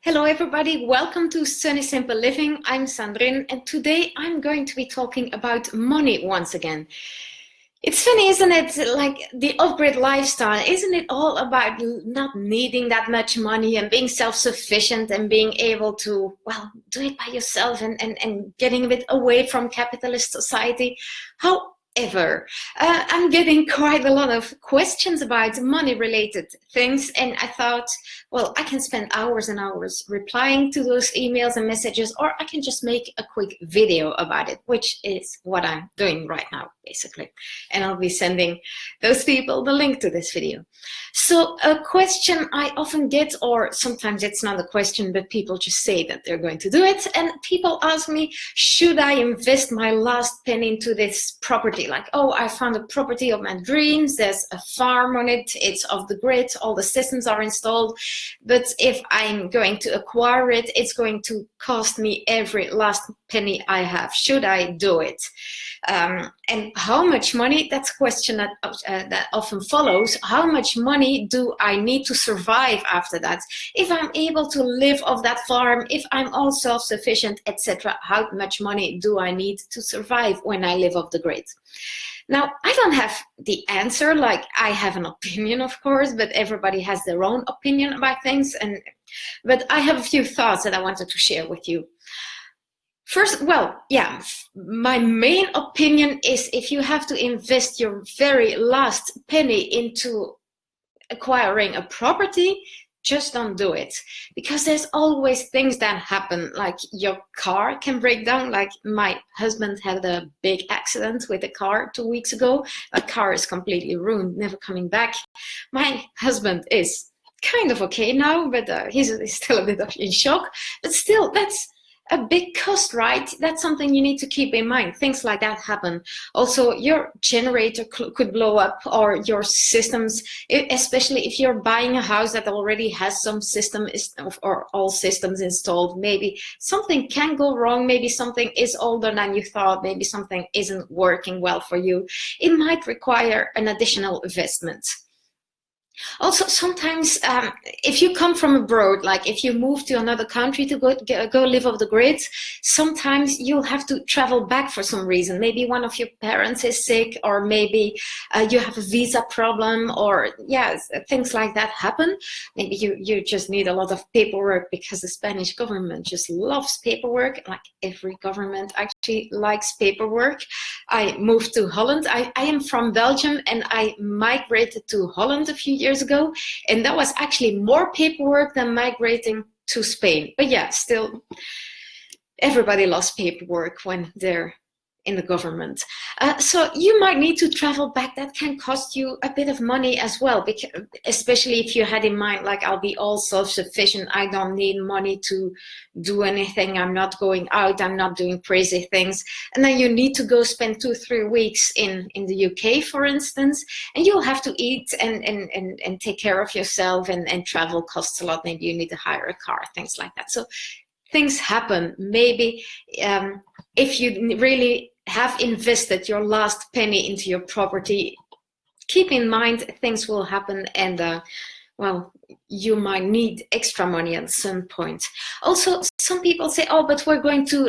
Hello everybody, welcome to Sunny Simple Living. I'm Sandrine and today I'm going to be talking about money once again. It's funny, isn't it? Like the off-grid lifestyle, isn't it all about not needing that much money and being self-sufficient and being able to, well, do it by yourself and getting a bit away from capitalist society? However, I'm getting quite a lot of questions about money-related things, and I thought, well, I can spend hours and hours replying to those emails and messages, or I can just make a quick video about it, which is what I'm doing right now, basically. And I'll be sending those people the link to this video. So a question I often get, or sometimes it's not a question, but people just say that they're going to do it. And people ask me, should I invest my last penny into this property? Like, oh, I found a property of my dreams. There's a farm on it. It's off the grid. All the systems are installed. But if I'm going to acquire it, it's going to cost me every last penny I have. Should I do it? And how much money? That's a question that often follows. How much money do I need to survive after that? If I'm able to live off that farm, if I'm all self-sufficient, etc., how much money do I need to survive when I live off the grid? Now, I don't have the answer. Like, I have an opinion, of course, but everybody has their own opinion about things. But I have a few thoughts that I wanted to share with you. First, well, yeah, my main opinion is if you have to invest your very last penny into acquiring a property, just don't do it, because there's always things that happen. Like your car can break down. Like my husband had a big accident with a car 2 weeks ago. A car is completely ruined, never coming back. My husband is kind of okay now, but he's still a bit in shock. But still, that's a big cost, right? That's something you need to keep in mind. Things like that happen. Also, your generator could blow up, or your systems, especially if you're buying a house that already has some system or all systems installed. Maybe something can go wrong. Maybe something is older than you thought. Maybe something isn't working well for you. It might require an additional investment. Also, sometimes if you come from abroad, like if you move to another country to go live off the grid, sometimes you'll have to travel back for some reason. Maybe one of your parents is sick, or maybe you have a visa problem, or yeah, things like that happen. Maybe you just need a lot of paperwork, because the Spanish government just loves paperwork. Like every government actually likes paperwork. I moved to Holland. I am from Belgium, and I migrated to Holland a few years ago, and that was actually more paperwork than migrating to Spain. But yeah, still, everybody loves paperwork when they're in the government. So you might need to travel back. That can cost you a bit of money as well, because, especially if you had in mind, like, I'll be all self-sufficient, I don't need money to do anything, I'm not going out, I'm not doing crazy things. And then you need to go spend 2-3 weeks in the UK, for instance, and you'll have to eat and take care of yourself, and travel costs a lot. Maybe you need to hire a car, things like that. So things happen. Maybe if you really have invested your last penny into your property, keep in mind things will happen, and well, you might need extra money at some point. Also, some people say, oh, but we're going to,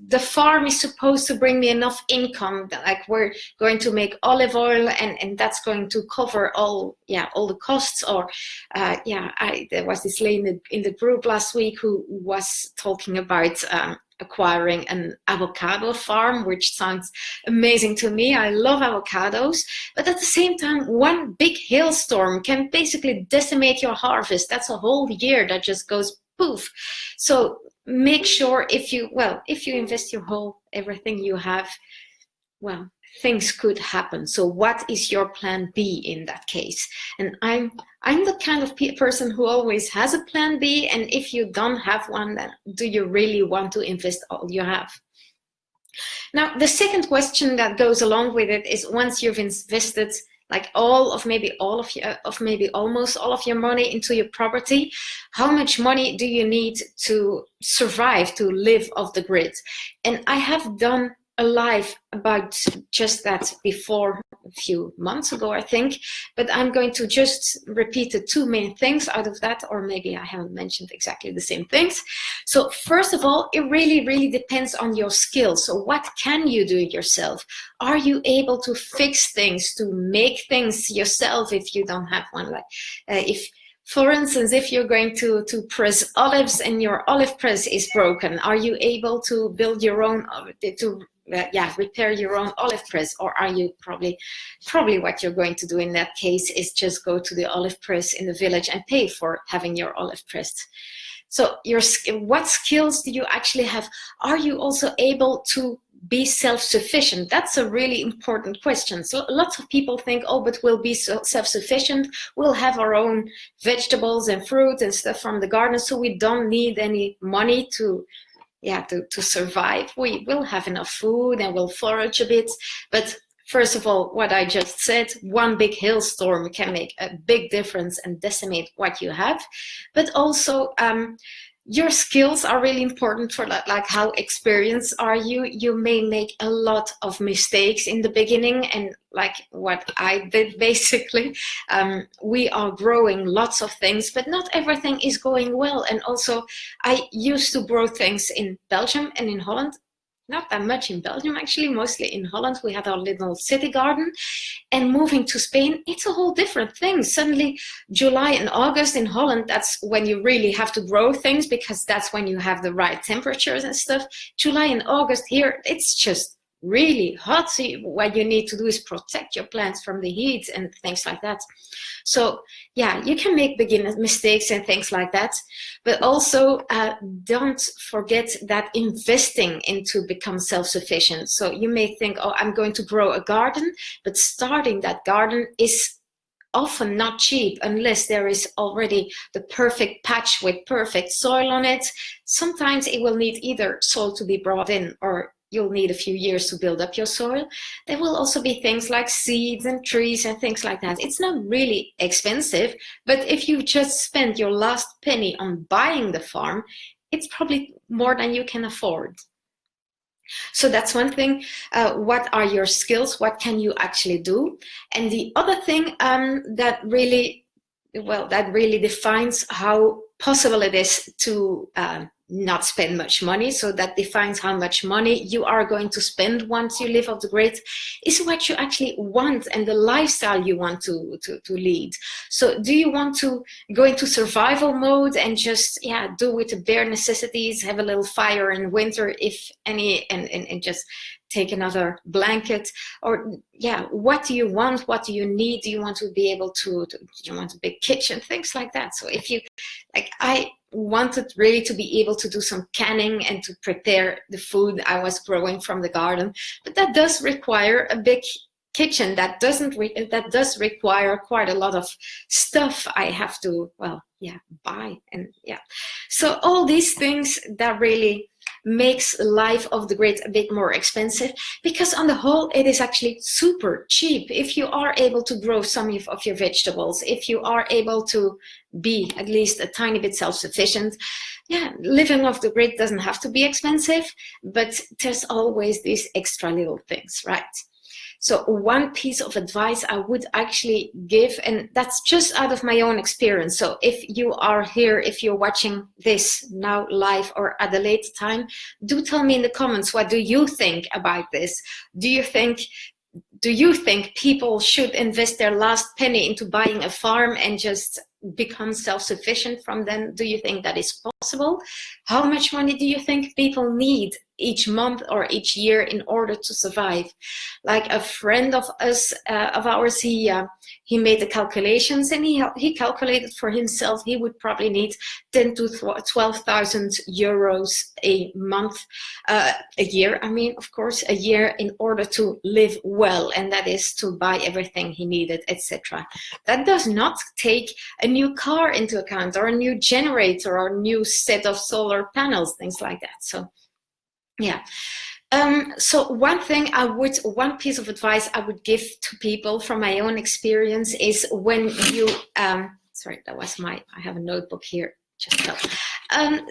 the farm is supposed to bring me enough income, like we're going to make olive oil, and that's going to cover all the costs. Or there was this lady in the group last week who was talking about acquiring an avocado farm, which sounds amazing to me. I love avocados, but at the same time, one big hailstorm can basically decimate your harvest. That's a whole year that just goes poof. So make sure if you invest your everything you have, well, things could happen. So what is your plan B in that case? And I'm the kind of person who always has a plan B. And if you don't have one, then do you really want to invest all you have? Now, the second question that goes along with it is, once you've invested like almost all of your money into your property, how much money do you need to survive, to live off the grid? And I have done alive about just that before a few months ago, I think, but I'm going to just repeat the two main things out of that, or maybe I haven't mentioned exactly the same things. So first of all, it really depends on your skills. So what can you do yourself? Are you able to fix things, to make things yourself if you don't have one? Like for instance, if you're going to press olives and your olive press is broken, are you able to build your own, repair your own olive press? Or are you probably what you're going to do in that case is just go to the olive press in the village and pay for having your olive pressed? So what skills do you actually have? Are you also able to be self-sufficient? That's a really important question. So lots of people think, oh, but we'll be self-sufficient. We'll have our own vegetables and fruit and stuff from the garden, so we don't need any money to survive. We will have enough food and we'll forage a bit. But first of all, what I just said, one big hailstorm can make a big difference and decimate what you have. But also, your skills are really important for that. Like, how experienced are you? You may make a lot of mistakes in the beginning, and like what I did basically, we are growing lots of things, but not everything is going well. And also, I used to grow things in Belgium and in Holland. Not that much in Belgium, actually, mostly in Holland. We had our little city garden. And moving to Spain, it's a whole different thing. Suddenly, July and August in Holland, that's when you really have to grow things, because that's when you have the right temperatures and stuff. July and August here, it's just really hot. So what you need to do is protect your plants from the heat and things like that. So yeah, you can make beginner mistakes and things like that, but also don't forget that investing into become self-sufficient. So you may think, oh, I'm going to grow a garden, but starting that garden is often not cheap unless there is already the perfect patch with perfect soil on it. Sometimes it will need either soil to be brought in, or you'll need a few years to build up your soil. There will also be things like seeds and trees and things like that. It's not really expensive, but if you just spend your last penny on buying the farm, it's probably more than you can afford. So that's one thing. What are your skills? What can you actually do? And the other thing that really defines how possible it is to not spend much money. So that defines how much money you are going to spend once you live off the grid, is what you actually want and the lifestyle you want to lead. So do you want to go into survival mode and just do with the bare necessities, have a little fire in winter if any, and just take another blanket? Or what do you want? What do you need? Do you want to be able to do you want a big kitchen? Things like that. So if you, like, I wanted really to be able to do some canning and to prepare the food I was growing from the garden, but that does require a big kitchen. That does require quite a lot of stuff I have to buy. And so all these things that really makes life off the grid a bit more expensive, because on the whole it is actually super cheap if you are able to grow some of your vegetables, if you are able to be at least a tiny bit self-sufficient. Living off the grid doesn't have to be expensive, but there's always these extra little things, right? So one piece of advice I would actually give, and that's just out of my own experience. So if you are here, if you're watching this now live or at a later time, do tell me in the comments, what do you think about this? Do you think people should invest their last penny into buying a farm and just become self-sufficient from then? Do you think that is possible? How much money do you think people need each month or each year in order to survive? Like a friend of ours, he made the calculations, and he calculated for himself he would probably need 10 to 12,000 euros a month, a year. I mean, of course, a year, in order to live well, and that is to buy everything he needed, etc. That does not take a new car into account, or a new generator, or a new set of solar panels, things like that. So so one piece of advice I would give to people from my own experience is, when you, sorry, I have a notebook here just fell.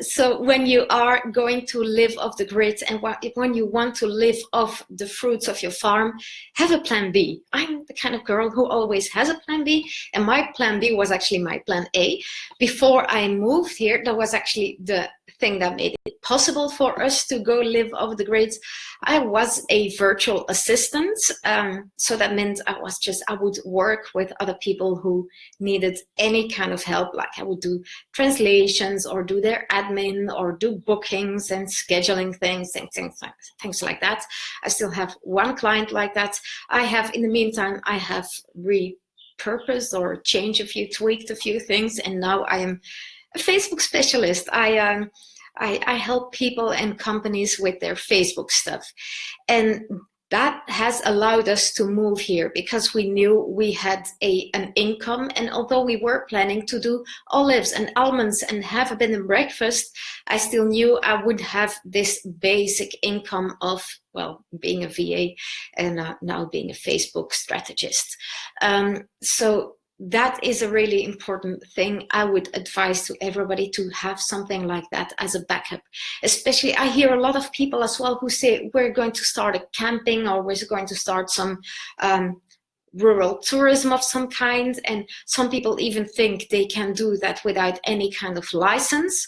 So when you are going to live off the grid and when you want to live off the fruits of your farm, have a plan B. I'm the kind of girl who always has a plan B, and my plan B was actually my plan A. Before I moved here, that was actually the thing that made it possible for us to go live off the grid. I was a virtual assistant, so that meant I would work with other people who needed any kind of help, like I would do translations or do their admin or do bookings and scheduling things and things like that. I still have one client like that. In the meantime, I have repurposed or tweaked a few things, and now I am a Facebook specialist. I help people and companies with their Facebook stuff. And that has allowed us to move here because we knew we had an income. And although we were planning to do olives and almonds and have a bed and breakfast, I still knew I would have this basic income of, well, being a VA and now being a Facebook strategist. So that is a really important thing. I would advise to everybody to have something like that as a backup. Especially, I hear a lot of people as well who say, we're going to start a camping, or we're going to start some rural tourism of some kind. And some people even think they can do that without any kind of license.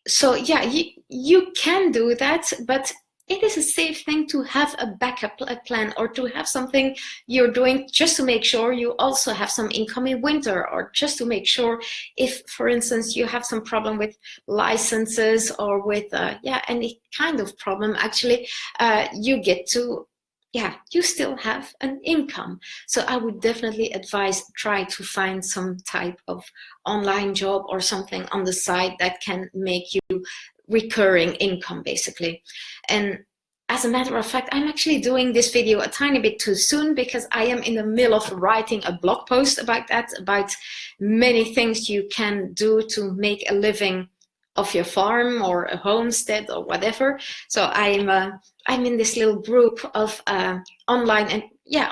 So yeah, you can do that, but it is a safe thing to have a backup plan, or to have something you're doing just to make sure you also have some income in winter, or just to make sure if, for instance, you have some problem with licenses or with any kind of problem, actually, you still have an income. So I would definitely advise try to find some type of online job or something on the side that can make you recurring income, basically. And as a matter of fact, I'm actually doing this video a tiny bit too soon because I am in the middle of writing a blog post about that, about many things you can do to make a living off your farm or a homestead or whatever. So I'm in this little group of online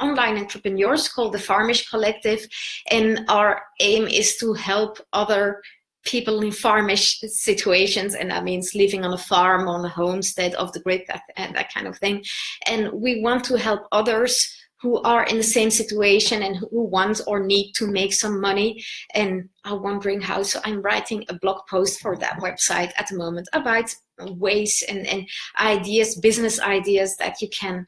entrepreneurs called the Farmish Collective, and our aim is to help other people in farmish situations, and that means living on a farm, on a homestead, off the grid, that kind of thing. And we want to help others who are in the same situation and who want or need to make some money and are wondering how. So I'm writing a blog post for that website at the moment about ways and ideas, business ideas that you can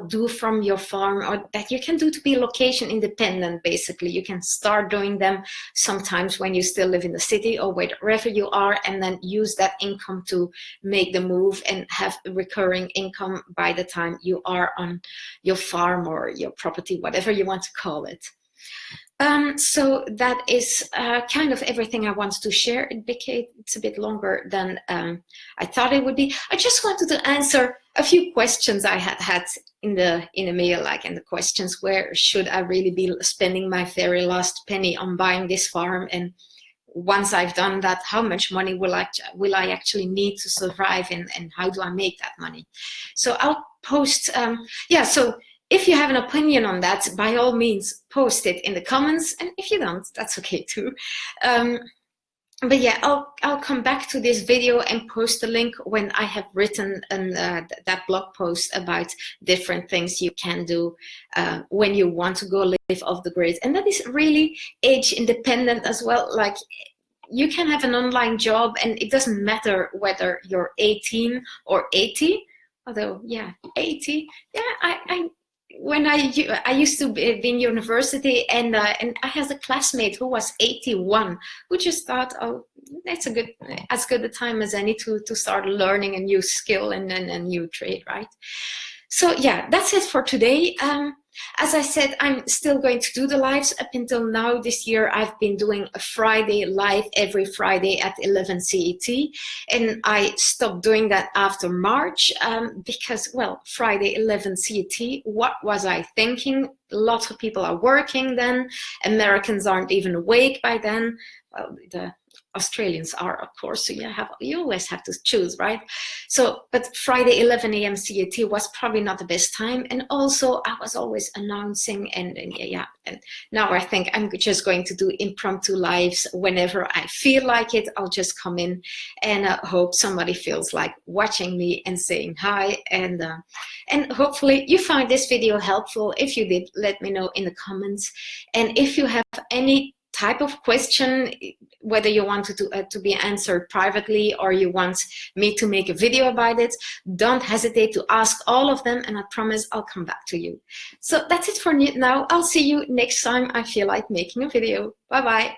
do from your farm, or that you can do to be location independent. Basically, you can start doing them sometimes when you still live in the city or wherever you are, and then use that income to make the move and have a recurring income by the time you are on your farm or your property, whatever you want to call it. So that is kind of everything I wanted to share. It's a bit longer than I thought it would be. I just wanted to answer a few questions I had in the mail, like in the questions, where should I really be spending my very last penny on buying this farm? And once I've done that, how much money will I actually need to survive, and how do I make that money? So I'll post, so if you have an opinion on that, by all means, post it in the comments. And if you don't, that's okay too. But yeah, I'll come back to this video and post a link when I have written that blog post about different things you can do when you want to go live off the grid. And that is really age independent as well. Like, you can have an online job, and it doesn't matter whether you're 18 or 80. Although, yeah, 80. Yeah, when I used to be in university, and I had a classmate who was 81, who just thought, oh, that's as good a time as any to start learning a new skill and a new trade, right? So yeah, that's it for today. As I said, I'm still going to do the lives. Up until now this year, I've been doing a Friday live every Friday at 11 CET. And I stopped doing that after March because, well, Friday 11 CET, what was I thinking? Lots of people are working then. Americans aren't even awake by then. well, the Australians are, of course, so you always have to choose, right? So, but Friday 11 a.m. CET was probably not the best time, and also I was always announcing, and now I think I'm just going to do impromptu lives whenever I feel like it. I'll just come in and hope somebody feels like watching me and saying hi, and hopefully you found this video helpful. If you did, let me know in the comments, and if you have any type of question, whether you want to be answered privately or you want me to make a video about it, don't hesitate to ask all of them, and I promise I'll come back to you. So that's it for now. I'll see you next time I feel like making a video. Bye bye.